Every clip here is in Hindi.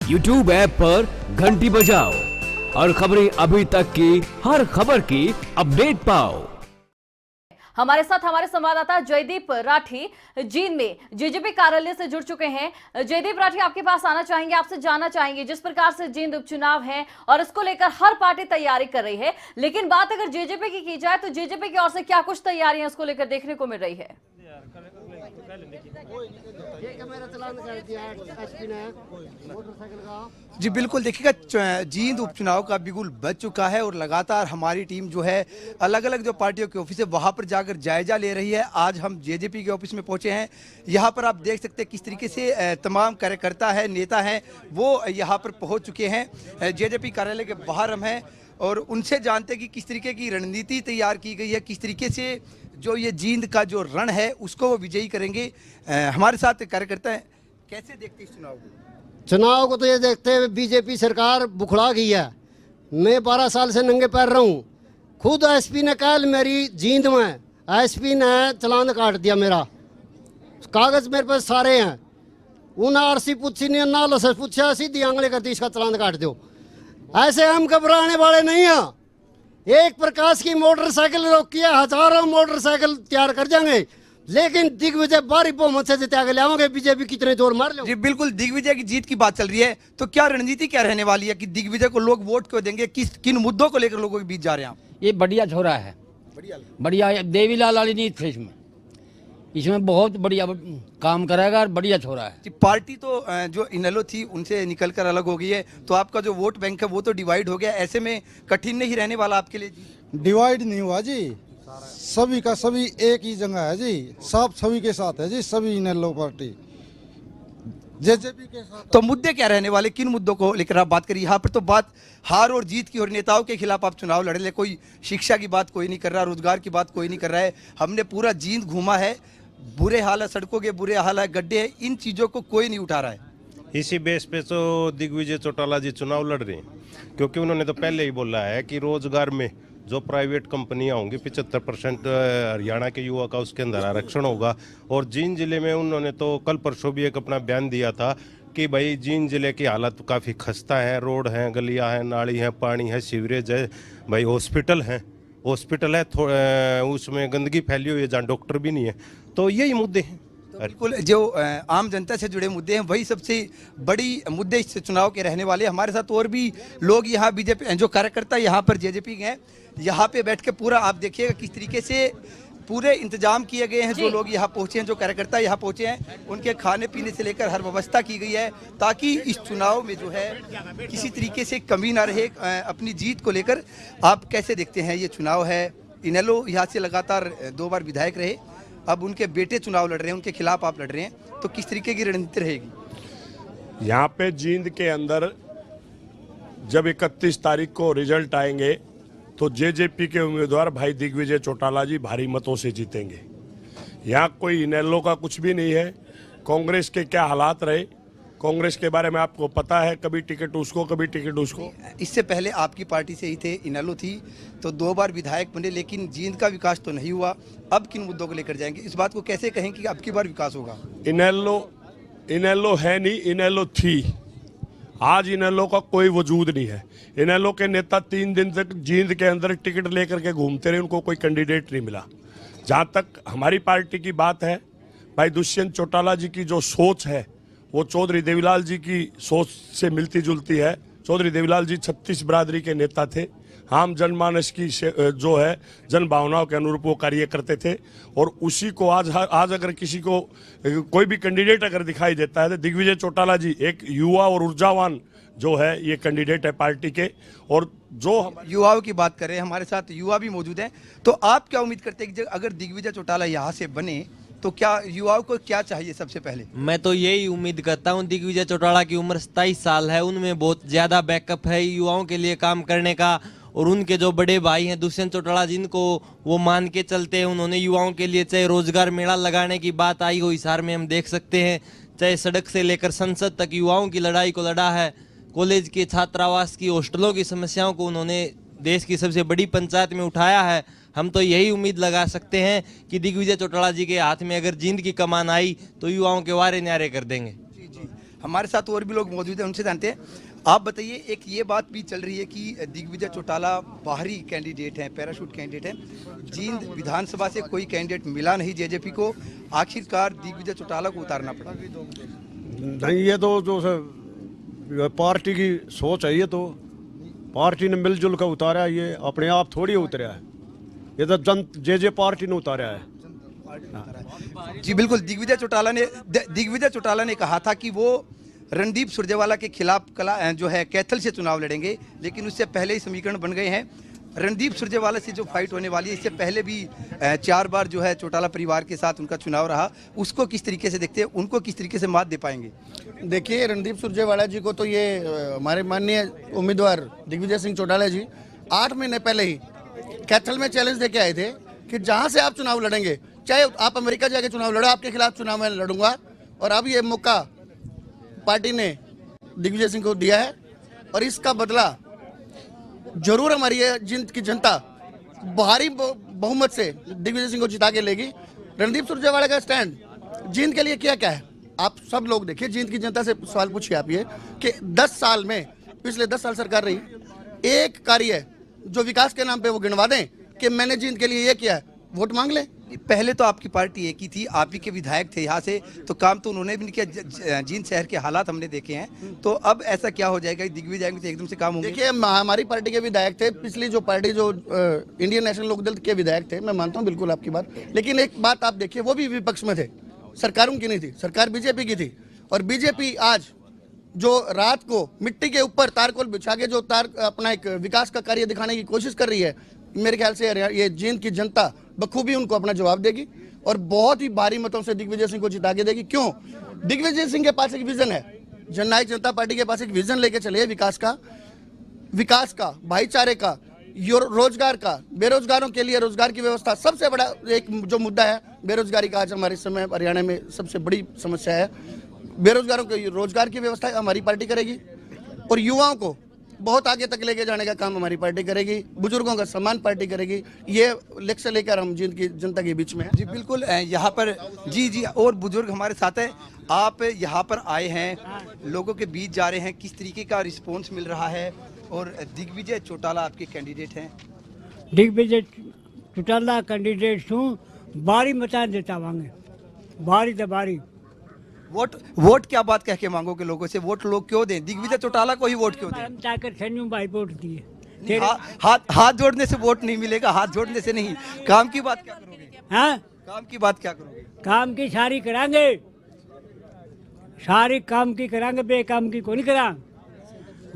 YouTube ऐप पर घंटी बजाओ और खबरें अभी तक की हर खबर की अपडेट पाओ। हमारे साथ हमारे संवाददाता जयदीप राठी जींद में जेजेपी कार्यालय से जुड़ चुके हैं। जयदीप राठी, आपके पास आना चाहेंगे, आपसे जानना चाहेंगे जिस प्रकार से जींद उपचुनाव है और इसको लेकर हर पार्टी तैयारी कर रही है, लेकिन बात अगर जेजेपी की जाए तो जेजेपी की ओर से क्या कुछ तैयारियां इसको लेकर देखने को मिल रही है? जी बिल्कुल, देखिएगा जींद उपचुनाव का बिगुल बज चुका है और लगातार हमारी टीम जो है अलग अलग जो पार्टियों के ऑफिस है वहां पर जाकर जायजा ले रही है। आज हम जेजेपी के ऑफिस में पहुंचे हैं। यहां पर आप देख सकते हैं किस तरीके से तमाम कार्यकर्ता है, नेता हैं, वो यहां पर पहुंच चुके हैं। जेजेपी कार्यालय के बाहर हम हैं और उनसे जानते हैं कि किस तरीके की रणनीति तैयार की गई है, किस तरीके से जो ये जींद का जो रण है उसको वो विजयी करेंगे। हमारे साथ कार्यकर्ता हैं, कैसे देखते हैं इस चुनाव को? चुनाव को तो ये देखते हुए बीजेपी सरकार बुखड़ा गई है। मैं 12 साल से नंगे पैर रहा हूँ। खुद एसपी ने कल मेरी जींद में एसपी ने चालान काट दिया, मेरा कागज मेरे पास सारे हैं। उन्हें आरसी पूछी नहीं, ना लसस पूछा, सीधी आंगले कर दी इसका चालान काट दो। ऐसे हम घबराने वाले नहीं हैं। एक प्रकाश की मोटरसाइकिल रोकी है, हजारों मोटरसाइकिल तैयार कर जाएंगे, लेकिन दिग्विजय भारी बहुमत से जिता के लाओगे। बीजेपी कितने जोर मार लो। जी बिल्कुल, दिग्विजय की जीत की बात चल रही है, तो क्या रणनीति क्या रहने वाली है कि दिग्विजय को लोग वोट क्यों देंगे? किन मुद्दों को लेकर लोगों के बीच जा रहे हैं आप? ये बढ़िया छोरा है, बढ़िया देवीलाल वाली नीत थे इसमें बहुत बढ़िया काम करेगा और बढ़िया छोरा है। पार्टी तो जो इनेलो थी उनसे निकलकर अलग हो गई है, तो आपका जो वोट बैंक है वो तो डिवाइड हो गया। ऐसे में कठिन नहीं रहने वाला आपके लिए जी? डिवाइड नहीं हुआ जी, सभी का सभी एक ही जगह है जी, सब सभी के साथ है जी, सभी इनेलो पार्टी जेजेपी के साथ। तो मुद्दे क्या रहने वाले, किन मुद्दों को लेकर आप बात करिए? यहाँ पर तो बात हार और जीत की और नेताओं के खिलाफ आप चुनाव लड़ रहे। कोई शिक्षा की बात कोई नहीं कर रहा, रोजगार की बात कोई नहीं कर रहा है। हमने पूरा जींद घूमा है, बुरे हाल है, सड़कों के बुरे हाल है, गड्ढे हैं, इन चीजों को कोई नहीं उठा रहा है। इसी बेस पे तो दिग्विजय चौटाला जी चुनाव लड़ रहे हैं, क्योंकि उन्होंने तो पहले ही बोला है कि रोजगार में जो प्राइवेट कंपनियां होंगी 75% हरियाणा के युवा का उसके अंदर आरक्षण होगा। और जींद जिले में उन्होंने तो कल परसों भी एक अपना बयान दिया था कि भाई जींद जिले की हालत काफ़ी खस्ता है, रोड हैं, गलियां हैं, नाली हैं, पानी है, सीवरेज है, भाई हॉस्पिटल है उसमें गंदगी फैली हुई है जहाँ डॉक्टर भी नहीं है। तो यही मुद्दे हैं। तो बिल्कुल जो आम जनता से जुड़े मुद्दे हैं वही सबसे बड़ी मुद्दे इस चुनाव के रहने वाले। हमारे साथ और भी लोग यहाँ बीजेपी जो कार्यकर्ता यहाँ पर जेजेपी के हैं, यहाँ पे बैठ के पूरा आप देखिएगा किस तरीके से पूरे इंतजाम किए गए हैं। जो लोग यहाँ पहुँचे हैं, जो कार्यकर्ता यहाँ पहुँचे हैं, उनके खाने पीने से लेकर हर व्यवस्था की गई है ताकि इस चुनाव में जो है किसी तरीके से कमी ना रहे। अपनी जीत को लेकर आप कैसे देखते हैं ये चुनाव है? इनेलो यहाँ से लगातार 2 बार विधायक रहे, अब उनके बेटे चुनाव लड़ रहे हैं, उनके खिलाफ आप लड़ रहे हैं, तो किस तरीके की रणनीति रहेगी? यहाँ पे जींद के अंदर जब 31 तारीख को रिजल्ट आएंगे तो जेजेपी के उम्मीदवार भाई दिग्विजय चौटाला जी भारी मतों से जीतेंगे। यहाँ कोई इनेलो का कुछ भी नहीं है। कांग्रेस के क्या हालात रहे, कांग्रेस के बारे में आपको पता है, कभी टिकट उसको कभी टिकट उसको। इससे पहले आपकी पार्टी से ही थे, इनेलो थी, तो 2 बार विधायक बने, लेकिन जींद का विकास तो नहीं हुआ। अब किन मुद्दों को लेकर जाएंगे? इस बात को कैसे कहें कि अब की बार विकास होगा? इनेलो है नहीं, इनेलो थी, आज इनेलो का कोई वजूद नहीं है। इनेलो के नेता 3 दिन तक जींद के अंदर टिकट लेकर के घूमते रहे, उनको कोई कैंडिडेट नहीं मिला। जहाँ तक हमारी पार्टी की बात है, भाई दुष्यंत चौटाला जी की जो सोच है वो चौधरी देवीलाल जी की सोच से मिलती जुलती है। चौधरी देवीलाल जी 36 बिरादरी के नेता थे, आम जनमानस की जो है जन भावनाओं के अनुरूप वो कार्य करते थे। और उसी को आज अगर किसी को कोई भी कैंडिडेट अगर दिखाई देता है तो दिग्विजय चौटाला जी एक युवा और ऊर्जावान जो है ये कैंडिडेट है पार्टी के। और जो युवाओं की बात करें, हमारे साथ युवा भी मौजूद हैं, तो आप क्या उम्मीद करते हैं कि अगर दिग्विजय चौटाला यहाँ से बने तो क्या युवाओं को क्या चाहिए? सबसे पहले मैं तो यही उम्मीद करता हूं, दिग्विजय चौटाला की उम्र 27 साल है, उनमें बहुत ज़्यादा बैकअप है युवाओं के लिए काम करने का। और उनके जो बड़े भाई हैं दुष्यंत चौटाला जिनको वो मान के चलते हैं, उन्होंने युवाओं के लिए चाहे रोजगार मेला लगाने की बात आई हो, हिसार में हम देख सकते हैं, चाहे सड़क से लेकर संसद तक युवाओं की लड़ाई को लड़ा है। कॉलेज के छात्रावास की, हॉस्टलों की समस्याओं को उन्होंने देश की सबसे बड़ी पंचायत में उठाया है। हम तो यही उम्मीद लगा सकते हैं कि दिग्विजय चौटाला जी के हाथ में अगर जींद की कमान आई तो युवाओं के वारे न्यारे कर देंगे। हमारे साथ और भी लोग मौजूद हैं, उनसे जानते हैं। आप बताइए, एक ये बात भी चल रही है कि दिग्विजय चौटाला बाहरी कैंडिडेट हैं, पैराशूट कैंडिडेट हैं। जींद विधानसभा से कोई कैंडिडेट मिला नहीं जेजेपी को, आखिरकार दिग्विजय चौटाला को उतारना पड़ा। नहीं, ये तो जो पार्टी की सोच है, ये तो पार्टी ने मिलजुल कर उतारा, ये अपने आप थोड़ी उतरा है, ये तो जे पार्टी ने उतारा है। जी बिल्कुल, दिग्विजय चौटाला ने कहा था कि वो रणदीप सुरजेवाला के खिलाफ जो है कैथल से चुनाव लड़ेंगे, लेकिन उससे पहले ही समीकरण बन गए हैं। रणदीप सुरजेवाला से जो फाइट होने वाली है, इससे पहले भी 4 बार जो है चौटाला परिवार के साथ उनका चुनाव रहा, उसको किस तरीके से देखते हैं, उनको किस तरीके से मात दे पाएंगे? देखिए, रणदीप सुरजेवाला जी को तो ये हमारे माननीय उम्मीदवार दिग्विजय सिंह चौटाला जी 8 महीने पहले ही कैथल में चैलेंज देके आए थे कि जहां से आप चुनाव लड़ेंगे, चाहे आप अमेरिका जाके चुनाव लड़ो, आपके खिलाफ चुनाव मैं लड़ूंगा। और अब ये मौका पार्टी ने दिग्विजय सिंह को दिया है और इसका बदला जरूर हमारी जींद की जनता भारी बहुमत से दिग्विजय सिंह को जिता के लेगी। रणदीप सुरजेवाला का स्टैंड जींद के लिए क्या क्या है, आप सब लोग देखिए। जींद की जनता से सवाल पूछिए आप ये कि 10 साल में, पिछले 10 साल सरकार रही, एक कार्य जो विकास के नाम पे वो गिनवा दें कि मैंने जींद के लिए ये किया है, वोट मांग ले। पहले तो आपकी पार्टी एक ही थी, आप ही के विधायक थे यहाँ से, तो काम तो उन्होंने भी नहीं किया। जींद शहर के हालात हमने देखे हैं, तो अब ऐसा क्या हो जाएगा, दिग्विजय में तो एकदम से काम होंगे? देखिए, हमारी पार्टी के विधायक थे, पिछली जो पार्टी जो इंडियन नेशनल लोकदल के विधायक थे, मैं मानता हूँ बिल्कुल आपकी बात, लेकिन एक बात आप देखिए, वो भी विपक्ष में थे, सरकार उनकी नहीं थी, सरकार बीजेपी की थी। और बीजेपी आज जो रात को मिट्टी के ऊपर तारकोल बिछा के जो अपना एक विकास का कार्य दिखाने की कोशिश कर रही है, मेरे ख्याल से ये जींद की जनता बखूबी उनको अपना जवाब देगी और बहुत ही भारी मतों से दिग्विजय सिंह को जिता के देगी। क्यों? दिग्विजय सिंह के पास एक विजन है, जननायक जनता पार्टी के पास एक विजन लेके चले, विकास का, भाईचारे का, रोजगार का, बेरोजगारों के लिए रोजगार की व्यवस्था। सबसे बड़ा एक जो मुद्दा है बेरोजगारी का, आज हमारे समय हरियाणा में सबसे बड़ी समस्या है, बेरोजगारों के रोजगार की व्यवस्था हमारी पार्टी करेगी और युवाओं को बहुत आगे तक लेके जाने का काम हमारी पार्टी करेगी, बुजुर्गों का सम्मान पार्टी करेगी। ये लक्ष्य लेकर हम जींद की जनता के बीच में हैं। जी बिल्कुल, यहाँ पर जी और बुजुर्ग हमारे साथ है। आप यहाँ पर आए हैं, लोगों के बीच जा रहे हैं, किस तरीके का रिस्पॉन्स मिल रहा है? और दिग्विजय चौटाला आपके कैंडिडेट हैं। दिग्विजय चौटाला कैंडिडेट हूँ, बारी मचा देता वांगे, बारी तो बारी। वोट क्या बात कह के मांगोगे लोगों से? वोट लोग क्यों दें? दिग्विजय चौटाला को ही वोट क्यों दें? ताकत खन्यू भाई वोट दिए। हाथ जोड़ने से वोट नहीं मिलेगा, हाथ जोड़ने से नहीं। काम की बात क्या करोगे? हाँ, काम की बात क्या करोगे? काम की सारी करांगे, सारी काम की करांगे, बेकाम की को नहीं करा।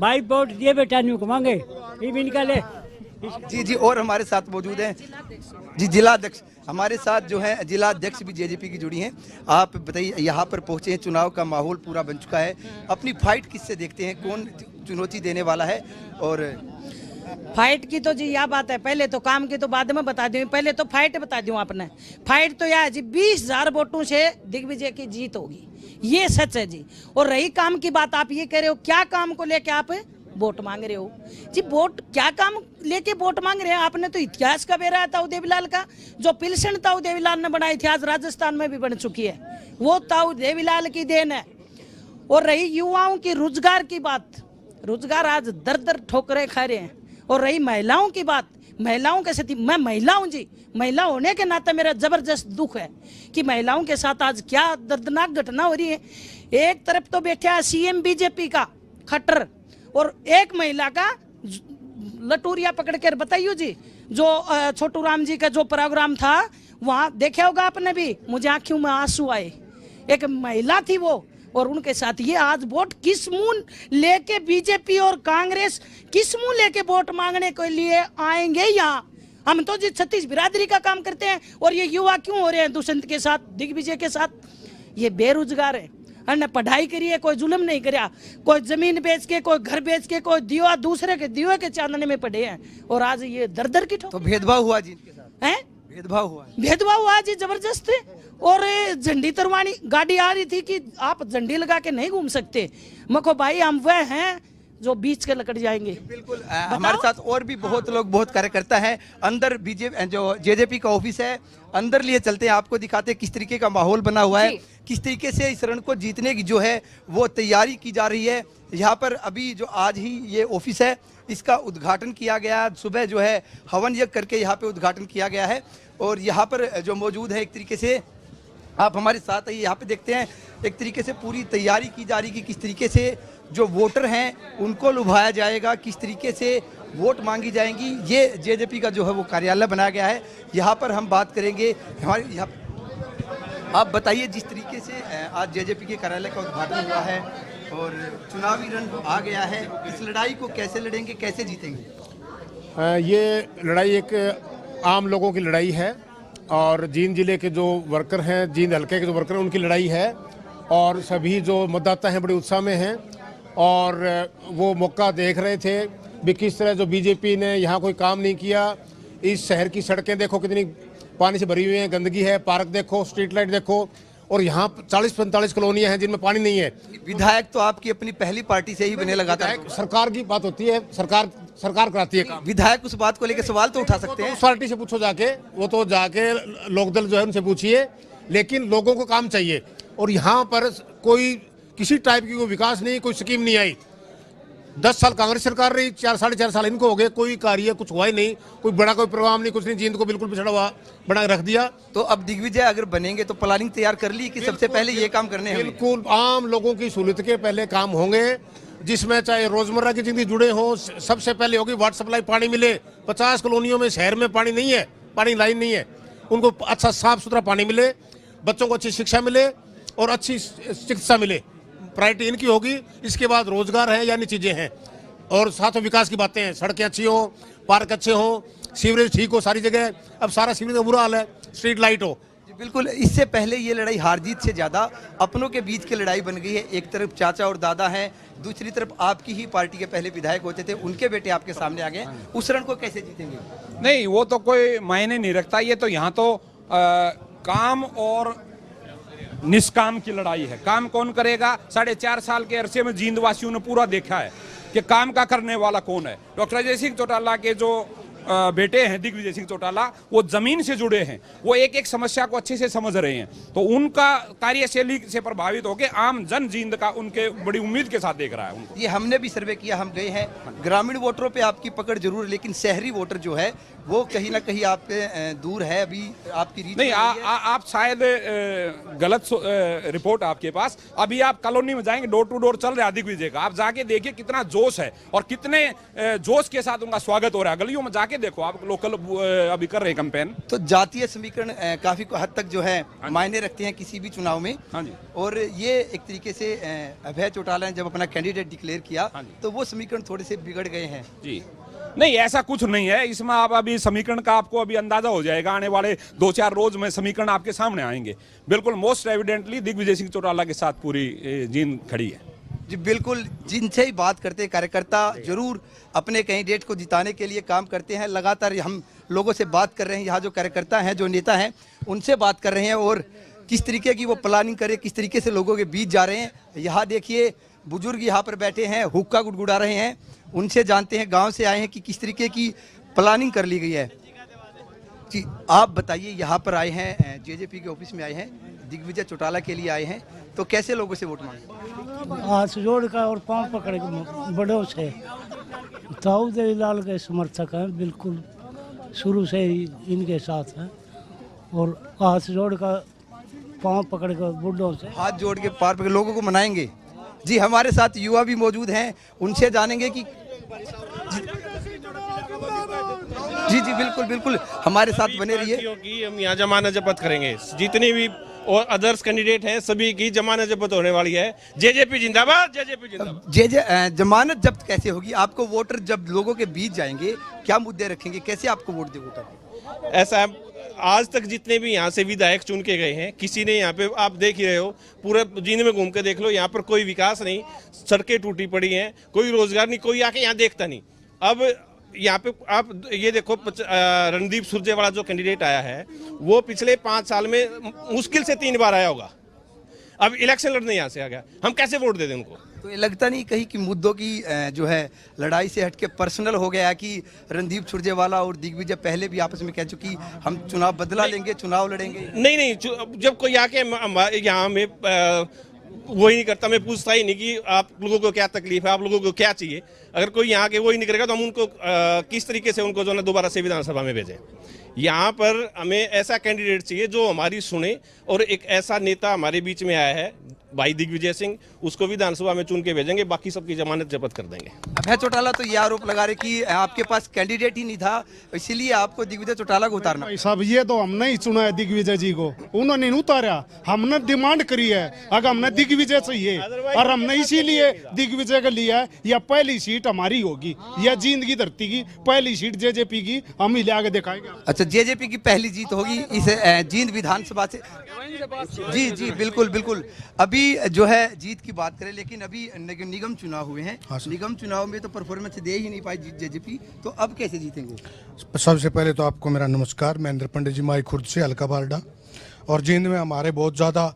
भाई वोट दिए बेटा न्यू कमांगे, ये भी निकाले। जी और हमारे साथ मौजूद हैं जी जिला अध्यक्ष, हमारे साथ जो है जिला अध्यक्ष भी जेजेपी की जुड़ी हैं। आप बताइए, यहाँ पर पहुँचे हैं, चुनाव का माहौल पूरा बन चुका है, अपनी फाइट किससे देखते हैं, कौन चुनौती देने वाला है? और फाइट की तो जी यह बात है, पहले तो काम की तो बाद में बता दूं, पहले तो फाइट बता दूं आपने। फाइट तो यह है जी, 20,000 वोटों से दिग्विजय की जीत होगी, ये सच है जी। और रही काम की बात, आप ये कह रहे हो क्या काम को लेके आप वोट मांग रहे हो जी? वोट क्या काम लेके वोट मांग रहे हैं? आपने तो इतिहास का बेरा ताऊ देवीलाल का, जो पिलसन ताऊ देवीलाल ने बनाई थी, आज राजस्थान में भी बन चुकी है, वो ताऊ देवीलाल की देन है। और रही युवाओं की रोजगार की बात, रोजगार आज दर दर ठोकरे खा रहे हैं। और रही महिलाओं की बात, महिलाओं के साथ, मैं महिला हूं जी, महिला होने के नाते मेरा जबरदस्त दुख है कि महिलाओं के साथ आज क्या दर्दनाक घटना हो रही है। एक तरफ तो बैठा है सीएम बीजेपी का खट्टर, और एक महिला का लटूरिया पकड़ कर बताइयो जी, जो छोटू राम जी का जो प्रोग्राम था वहां देखा होगा आपने भी, मुझे आंखों में आंसू आए। एक महिला थी वो, और उनके साथ ये आज वोट किस मुंह लेके बीजेपी और कांग्रेस किस मुंह लेके वोट मांगने के लिए आएंगे यहाँ? हम तो जी 36 बिरादरी का काम करते हैं, और ये युवा क्यों हो रहे हैं दुष्यंत के साथ, दिग्विजय के साथ? ये बेरोजगार है, हमने पढ़ाई करी है, कोई जुल्म नहीं करा, कोई जमीन बेच के, कोई घर बेच के, कोई दिवा दूसरे के दिवे के चांदने में पड़े हैं, और आज ये दर दर की तो भेदभाव हुआ जी इनके साथ? हैं? भेदभाव हुआ जी जबरदस्त। और झंडी तरवानी गाड़ी आ रही थी कि आप झंडी लगा के नहीं घूम सकते। मको भाई हम वह हैं जो बीच के लकड़ जाएंगे। बिल्कुल हमारे साथ और भी बहुत लोग, बहुत कार्यकर्ता हैं। अंदर बीजेपी जो जेजेपी का ऑफिस है, अंदर लिए चलते हैं, आपको दिखाते हैं किस तरीके का माहौल बना हुआ है, किस तरीके से इस रण को जीतने की जो है वो तैयारी की जा रही है। यहाँ पर अभी जो आज ही ये ऑफिस है इसका उद्घाटन किया गया, सुबह जो है हवन यज्ञ करके यहाँ पे उद्घाटन किया गया है। और यहाँ पर जो मौजूद है, एक तरीके से आप हमारे साथ आइए, यहाँ पे देखते हैं एक तरीके से पूरी तैयारी की जा रही कि किस तरीके से जो वोटर हैं उनको लुभाया जाएगा, किस तरीके से वोट मांगी जाएंगी। ये जेजेपी का जो है वो कार्यालय बनाया गया है। यहाँ पर हम बात करेंगे हमारे यहाँ, आप बताइए जिस तरीके से आज जेजेपी के कार्यालय का उद्घाटन हुआ है और चुनावी रण आ गया है, इस लड़ाई को कैसे लड़ेंगे, कैसे जीतेंगे? ये लड़ाई एक आम लोगों की लड़ाई है और जींद जिले के जो वर्कर हैं, जींद हल्के के जो वर्कर हैं, उनकी लड़ाई है। और सभी जो मतदाता हैं बड़े उत्साह में हैं और वो मौका देख रहे थे भी किस तरह जो बीजेपी ने यहाँ कोई काम नहीं किया। इस शहर की सड़कें देखो कितनी पानी से भरी हुई हैं, गंदगी है, पार्क देखो, स्ट्रीट लाइट देखो, और यहाँ 40-45 कॉलोनियाँ हैं जिनमें पानी नहीं है। विधायक तो आपकी अपनी पहली पार्टी से ही बने लगातार। सरकार की बात होती है, सरकार कराती है काम। विधायक उस बात को लेकर सवाल तो उठा सकते हैं। उस पार्टी से पूछो जाके, वो तो जाके लोकदल जो है उनसे पूछिए, लेकिन लोगों को काम चाहिए। और यहाँ पर कोई किसी टाइप की कोई विकास नहीं, कोई स्कीम नहीं आई। 10 साल कांग्रेस सरकार रही, 4-4.5 साल इनको हो गए, कोई कार्य कुछ हुआ ही नहीं, कोई बड़ा कोई प्रोग्राम नहीं, कुछ नहीं। जींद को बिल्कुल पिछड़ा हुआ बना रख दिया। तो अब दिग्विजय अगर बनेंगे तो प्लानिंग तैयार कर ली कि सबसे पहले ये काम करने हैं? बिल्कुल आम लोगों की सहूलियत के पहले काम होंगे, जिसमें चाहे रोजमर्रा की जिंदगी जुड़े हो। सबसे पहले होगी वाटर सप्लाई, पानी मिले। 50 कॉलोनियों में शहर में पानी नहीं है, पानी लाइन नहीं है, उनको अच्छा साफ सुथरा पानी मिले, बच्चों को अच्छी शिक्षा मिले और अच्छी चिकित्सा मिले। प्रायोरिटी इनकी होगी। इसके बाद रोजगार है, यानी चीजें हैं, और साथ में विकास की बातें हैं। सड़कें अच्छी हो, पार्क अच्छे हो, सीवरेज ठीक हो सारी जगह। अब सारा सीवरेज का बुरा हाल है, स्ट्रीट लाइट हो। बिल्कुल, इससे पहले ये लड़ाई हार जीत से ज्यादा अपनों के बीच की लड़ाई बन गई है। एक तरफ चाचा और दादा हैं, दूसरी तरफ आपकी ही पार्टी के पहले विधायक होते थे, उनके बेटे आपके सामने आ गए। उस रण को कैसे जीतेंगे? नहीं, वो तो कोई मायने नहीं रखता। ये तो यहाँ तो काम और निष्काम की लड़ाई है। काम कौन करेगा? 4.5 साल के अरसे में जींद वासियों ने पूरा देखा है कि काम का करने वाला कौन है। डॉक्टर अजय सिंह चौटाला के जो बेटे हैं दिग्विजय सिंह चौटाला, वो जमीन से जुड़े हैं, वो एक एक समस्या को अच्छे से समझ रहे हैं। तो उनका कार्यशैली से प्रभावित होकर आम जन जींद का उनके बड़ी उम्मीद के साथ देख रहा है उनको। ये हमने भी सर्वे किया, हम गए हैं। ग्रामीण वोटरों पे आपकी पकड़ जरूर है, लेकिन शहरी वोटर जो है वो कहीं ना कहीं आप पे दूर है, अभी आपकी रीच नहीं। आप शायद गलत रिपोर्ट आपके पास। अभी आप कॉलोनी में जाएंगे, डोर टू डोर चल रहा है दिग्विजय का, आप जाके देखिए कितना जोश है और कितने जोश के साथ उनका स्वागत हो रहा है। गलियों में जाके देखो, आप लोकल अभी कर रहे हैं कैंपेन। तो जातीय समीकरण काफी हद तक जो है मायने रखते हैं किसी भी चुनाव में। हाँ जी। और ये एक तरीके से अभय चौटाला ने जब अपना कैंडिडेट डिक्लेयर किया तो वो समीकरण थोड़े से बिगड़ गए हैं। जी नहीं, ऐसा कुछ नहीं है इसमें। आप अभी समीकरण का आपको अभी अंदाजा हो जाएगा, आने वाले 2-4 रोज में समीकरण आपके सामने आएंगे। बिल्कुल मोस्ट एविडेंटली दिग्विजय सिंह चौटाला के साथ पूरी जींद खड़ी है। जी बिल्कुल, जिनसे ही बात करते हैं कार्यकर्ता जरूर अपने कैंडिडेट को जिताने के लिए काम करते हैं। लगातार हम लोगों से बात कर रहे हैं, यहाँ जो कार्यकर्ता हैं, जो नेता हैं, उनसे बात कर रहे हैं और किस तरीके की वो प्लानिंग करे, किस तरीके से लोगों के बीच जा रहे हैं। यहाँ देखिए बुजुर्ग यहाँ पर बैठे हैं, हुक्का गुड़गुड़ा रहे हैं, उनसे जानते हैं, गांव से आए हैं कि किस तरीके की प्लानिंग कर ली गई है। जी आप बताइए, यहाँ पर आए हैं, जेजेपी के ऑफिस में आए हैं, दिग्विजय चौटाला के लिए आए हैं, तो कैसे लोगों से वोट मांगे? हाथ जोड़ का और पांव पकड़ के बड़ों से। ताऊ देवीलाल के समर्थक हैं, बिल्कुल शुरू से ही इनके साथ हैं और हाथ जोड़ का पांव पकड़ कर बुढ़ों से, हाथ जोड़ के पार पकड़ लोगों को मनाएंगे। जी हमारे साथ युवा भी मौजूद हैं, उनसे जानेंगे कि जी जी बिल्कुल बिल्कुल हमारे साथ बने रहिए। क्योंकि हम यहाँ जमानत जब्त करेंगे, जितनी भी और अदर्स कैंडिडेट हैं सभी की जमानत जब्त होने वाली है। जेजेपी जिंदाबाद, जेजेपी जिंदाबाद। जमानत जब्त कैसे होगी? आपको वोटर जब लोगों के बीच जाएंगे क्या मुद्दे रखेंगे, कैसे आपको वोट दे वोटर? ऐसा आज तक जितने भी यहाँ से विधायक चुन के गए हैं, किसी ने यहाँ पे, आप देख ही रहे हो, पूरे जींद में घूम के देख लो, यहाँ पर कोई विकास नहीं, सड़कें टूटी पड़ी हैं, कोई रोजगार नहीं, कोई आके यहाँ देखता नहीं। अब यहाँ पे आप ये देखो, रणदीप सुरजेवाला जो कैंडिडेट आया है वो पिछले 5 साल में मुश्किल से 3 बार आया होगा। अब इलेक्शन लड़ने यहाँ से आ गया, हम कैसे वोट दे दें उनको? तो ये लगता नहीं कहीं कि मुद्दों की जो है लड़ाई से हटके पर्सनल हो गया कि रणदीप सुरजेवाला और दिग्विजय पहले भी आपस में कह चुकी हम चुनाव बदला लेंगे, चुनाव लड़ेंगे? नहीं, जब कोई आके यहाँ में वो ही नहीं करता, मैं पूछता ही नहीं कि आप लोगों को क्या तकलीफ है, आप लोगों को क्या चाहिए। अगर कोई यहाँ के वो ही नहीं करेगा तो हम उनको किस तरीके से उनको जो है दोबारा से विधानसभा में भेजें। यहाँ पर हमें ऐसा कैंडिडेट चाहिए जो हमारी सुने, और एक ऐसा नेता हमारे बीच में आया है भाई दिग्विजय सिंह, उसको विधानसभा में चुन के भेजेंगे, बाकी सबकी जमानत जब्त कर देंगे। अभय चौटाला तो ये आरोप लगा रहे कि आपके पास कैंडिडेट ही नहीं था, इसीलिए आपको दिग्विजय चौटाला को उतारना। साहब ये तो हमने ही चुना है दिग्विजय जी को, उन्होंने नहीं उतारा, हमने डिमांड करी है अगर हमने दिग्विजय चाहिए और हमने इसीलिए दिग्विजय का लिया है। यह पहली सीट हमारी होगी, यह जींद की धरती की पहली सीट जेजेपी की, हम ही ले आगे दिखाएंगे। अच्छा, जेजेपी की पहली जीत होगी इस जींद विधानसभा से? जी जी बिल्कुल बिल्कुल। अभी जो है जीत की बात करें, लेकिन अभी निगम चुनाव हुए हैं। निगम चुनाव में तो परफॉर्मेंस दे ही नहीं पाई जेजेपी, तो अब कैसे जीतेंगे? सबसे पहले तो आपको मेरा नमस्कार। मैं इंद्र पंडित जी, माई खुर्द से, हल्का बारडा। और जींद में हमारे बहुत ज़्यादा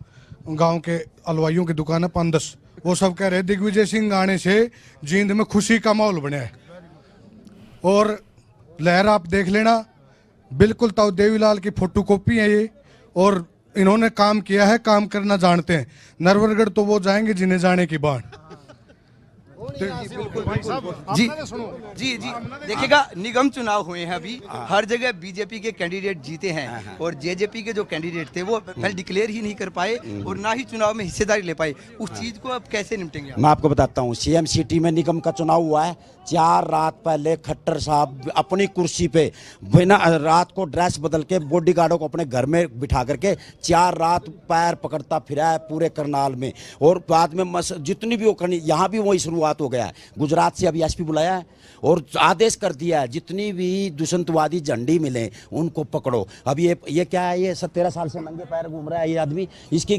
गांव के हलवाइयों की दुकान है 5-10, वो सब कह रहे दिग्विजय सिंह आने से जींद में खुशी का माहौल बना है। और लहर आप देख लेना, बिल्कुल ताऊ देवीलाल की फोटो कॉपी है ये, और इन्होंने काम किया है, काम करना जानते हैं। नरवरगढ़ तो वो जाएंगे जिन्हें जाने की बात। जी जी जी देखिएगा, निगम चुनाव हुए हैं अभी, हर जगह बीजेपी के कैंडिडेट जीते हैं और जेजेपी के जो कैंडिडेट थे वो पहले डिक्लेयर ही नहीं कर पाए और ना ही चुनाव में हिस्सेदारी ले पाए। उस चीज को अब कैसे निपटेंगे? मैं आपको बताता हूँ, सीएम सिटी में निगम का चुनाव हुआ है। 4 रात पहले खट्टर साहब अपनी कुर्सी पे बिना रात को ड्रेस बदल के बॉडीगार्डों को अपने घर में बिठा करके 4 रात पैर पकड़ता फिरा है पूरे करनाल में। और बाद में जितनी भी वो करनी, यहाँ भी वही शुरुआत हो गया है। गुजरात से अभी एसपी बुलाया है और आदेश कर दिया है जितनी भी दुष्यंतवादी झंडी मिले उनको पकड़ो। अब ये क्या है, ये 17 साल से नंगे पैर घूम रहा है ये आदमी। इसकी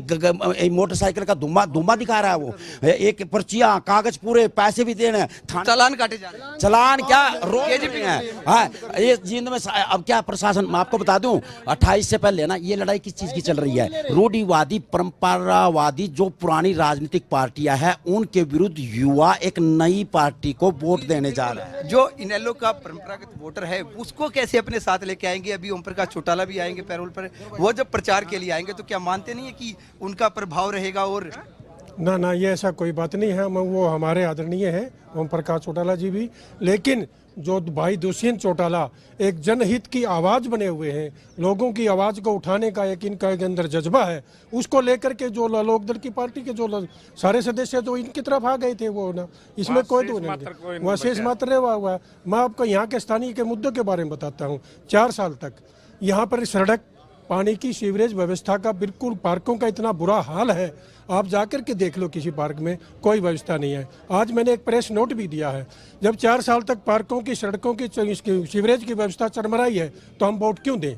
मोटरसाइकिल का धुम्मा दिखा रहा है वो, एक पर्चियां कागज पूरे पैसे भी देने, चालान काटे जा रहे हैं। चलान क्या रोक है। हाँ, ये जींद में अब क्या प्रशासन, मैं आपको बता दूं 28 से पहले ना ये लड़ाई किस चीज की चल रही है, रूढ़िवादी परंपरावादी जो पुरानी राजनीतिक पार्टियां हैं उनके विरुद्ध युवा एक नई पार्टी को वोट देने जा रहे हैं। जो इनेलो का परंपरागत वोटर है उसको कैसे अपने साथ लेके आएंगे? अभी ओम प्रकाश चौटाला भी आएंगे पैरोल पर, वो जब प्रचार के लिए आएंगे तो क्या मानते नहीं है कि उनका प्रभाव रहेगा? और ना ये ऐसा कोई बात नहीं है, वो हमारे आदरणीय हैं ओम प्रकाश चौटाला जी भी, लेकिन जो भाई दुष्यंत चौटाला एक जनहित की आवाज़ बने हुए हैं, लोगों की आवाज़ को उठाने का एक इनका एक अंदर जज्बा है, उसको लेकर के जो लोकदल की पार्टी के जो सारे सदस्य तो इनकी तरफ आ गए थे वो ना, इसमें कोई तो नहीं, वह शेष मात्र रहा हुआ है। मैं आपको यहाँ के स्थानीय के मुद्दों के बारे में बताता हूँ। 4 साल तक यहाँ पर सड़क, पानी की, सीवरेज व्यवस्था का, बिल्कुल पार्कों का इतना बुरा हाल है, आप जाकर के देख लो, किसी पार्क में कोई व्यवस्था नहीं है। आज मैंने एक प्रेस नोट भी दिया है, जब 4 साल तक पार्कों की, सड़कों की, सीवरेज की व्यवस्था चरमराई है तो हम वोट क्यों दें?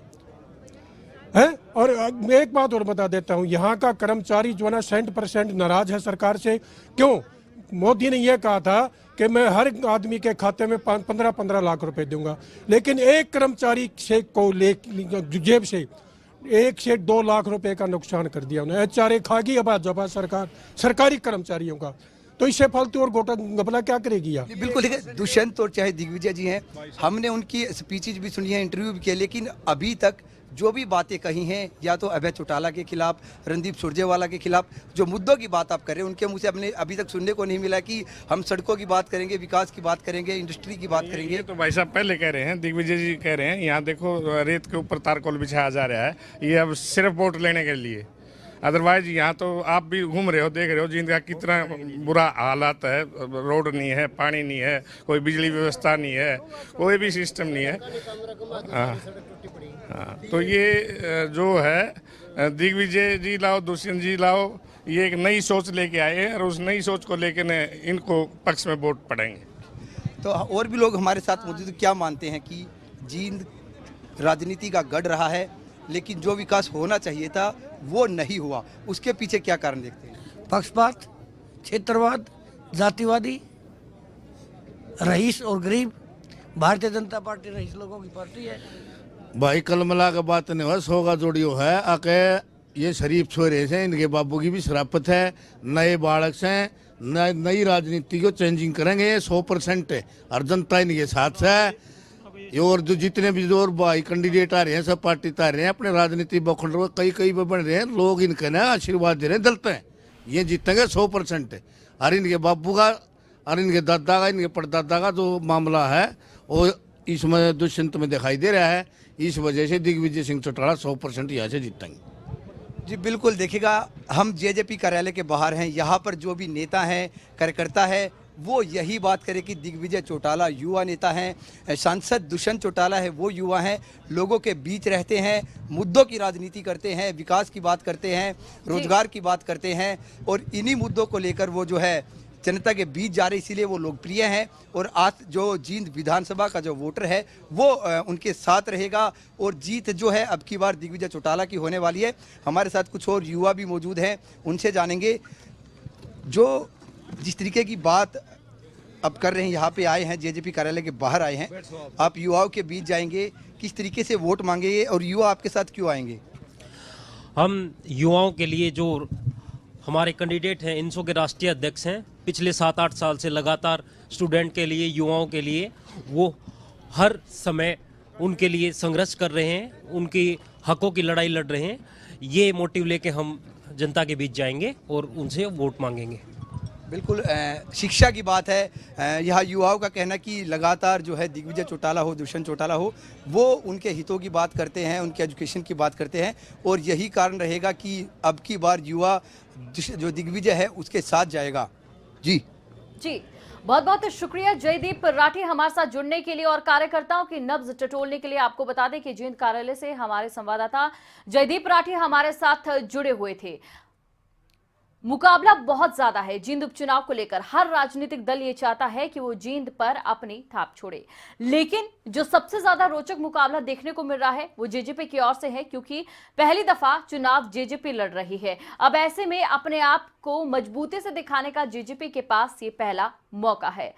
है। और एक बात और बता देता हूँ, यहाँ का कर्मचारी जो है ना 100% नाराज है सरकार से। क्यों? मोदी ने यह कहा था कि मैं हर आदमी के खाते में 15-15 लाख रुपए दूंगा, लेकिन एक कर्मचारी से को जेब से 1 से 2 लाख रुपए का नुकसान कर दिया उन्हें। HRA खा गई अब जब सरकार सरकारी कर्मचारियों का, तो इससे फालतू और गोटा गपला क्या करेगी यार? बिल्कुल। देखिए, दुष्यंत और चाहे दिग्विजय जी हैं, हमने उनकी स्पीचेज भी सुनी है, इंटरव्यू भी किया, लेकिन अभी तक जो भी बातें कही हैं, या तो अभय चौटाला के खिलाफ, रणदीप सुरजेवाला के खिलाफ, जो मुद्दों की बात आप कर रहे हैं उनके मुंह से अपने अभी तक सुनने को नहीं मिला कि हम सड़कों की बात करेंगे, विकास की बात करेंगे, इंडस्ट्री की बात करेंगे। ये तो भाई साहब पहले कह रहे हैं, दिग्विजय जी कह रहे हैं, यहाँ देखो रेत के ऊपर तारकोल बिछाया जा रहा है, ये अब सिर्फ वोट लेने के लिए। अदरवाइज यहाँ तो आप भी घूम रहे हो, देख रहे हो जींद का कितना बुरा हालात है। रोड नहीं है, पानी नहीं है, कोई बिजली व्यवस्था नहीं है, कोई भी सिस्टम नहीं है। हाँ, तो ये जो है दिग्विजय जी लाओ, दुष्यंत जी लाओ, ये एक नई सोच लेके आए हैं और उस नई सोच को लेकर इनको पक्ष में वोट पड़ेंगे। तो और भी लोग हमारे साथ मौजूद, क्या मानते हैं कि जींद राजनीति का गढ़ रहा है, लेकिन जो विकास होना चाहिए था वो नहीं हुआ, उसके पीछे क्या कारण देखते हैं? पक्षपात, क्षेत्रवाद, जातिवादी, रईस और गरीब। भारतीय जनता पार्टी रईस लोगों की पार्टी है भाई। कल मिला के बात नहीं हुआ, 100 का जोड़ियो है आके। ये शरीफ छोरे से, इनके बाबू की भी शराफत है, नए बालक से, नई राजनीति को चेंजिंग करेंगे, 100% है। और जनता इनके साथ है। और जो जितने भी और भाई कैंडिडेट आ रहे हैं, सब पार्टी आ रहे हैं, अपने राजनीति बखड़ रहे, कई बन रहे हैं, लोग इनके ना आशीर्वाद दे रहे हैं, दलते हैं ये जीतेंगे 100% है। और इनके बापू का और इनके दादा का, इनके परदादा का जो मामला है वो इसमें दुष्यंत में दिखाई दे रहा है। इस वजह से दिग्विजय सिंह चौटाला 100% यहाँ से जीतेंगे। जी बिल्कुल, देखिएगा हम जेजेपी कार्यालय के बाहर हैं, यहाँ पर जो भी नेता हैं, कार्यकर्ता है, वो यही बात करे कि दिग्विजय चौटाला युवा नेता हैं, सांसद दुष्यंत चौटाला है वो युवा हैं, लोगों के बीच रहते हैं, मुद्दों की राजनीति करते हैं, विकास की बात करते हैं, रोजगार की बात करते हैं और इन्हीं मुद्दों को लेकर वो जो है जनता के बीच जा रहे, इसीलिए वो लोकप्रिय हैं। और आज जो जींद विधानसभा का जो वोटर है वो उनके साथ रहेगा और जीत जो है अब की बार दिग्विजय चौटाला की होने वाली है। हमारे साथ कुछ और युवा भी मौजूद हैं, उनसे जानेंगे जो जिस तरीके की बात अब कर रहे हैं। यहाँ पे आए हैं, जेजेपी कार्यालय के बाहर आए हैं, आप युवाओं के बीच जाएंगे, किस तरीके से वोट मांगेंगे और युवा आपके साथ क्यों आएंगे? हम युवाओं के लिए जो हमारे कैंडिडेट हैं, इनसो के राष्ट्रीय अध्यक्ष हैं, पिछले 7-8 साल से लगातार स्टूडेंट के लिए, युवाओं के लिए वो हर समय उनके लिए संघर्ष कर रहे हैं, उनकी हकों की लड़ाई लड़ रहे हैं। ये मोटिव लेके हम जनता के बीच जाएंगे और उनसे वोट मांगेंगे। बिल्कुल, शिक्षा की बात है। यहाँ युवाओं का कहना कि लगातार जो है दिग्विजय चौटाला हो, दुष्यंत चौटाला हो, वो उनके हितों की बात करते हैं, उनके एजुकेशन की बात करते हैं और यही कारण रहेगा कि अब की बार युवा जो दिग्विजय है उसके साथ जाएगा। जी बहुत बहुत शुक्रिया जयदीप राठी हमारे साथ जुड़ने के लिए और कार्यकर्ताओं की नब्ज टटोलने के लिए। आपको बता दें कि जींद कार्यालय से हमारे संवाददाता जयदीप राठी हमारे साथ जुड़े हुए थे। मुकाबला बहुत ज्यादा है जींद उपचुनाव को लेकर। हर राजनीतिक दल ये चाहता है कि वो जींद पर अपनी छाप छोड़े, लेकिन जो सबसे ज्यादा रोचक मुकाबला देखने को मिल रहा है वो जेजेपी की ओर से है, क्योंकि पहली दफा चुनाव जेजेपी लड़ रही है। अब ऐसे में अपने आप को मजबूती से दिखाने का जेजेपी के पास ये पहला मौका है।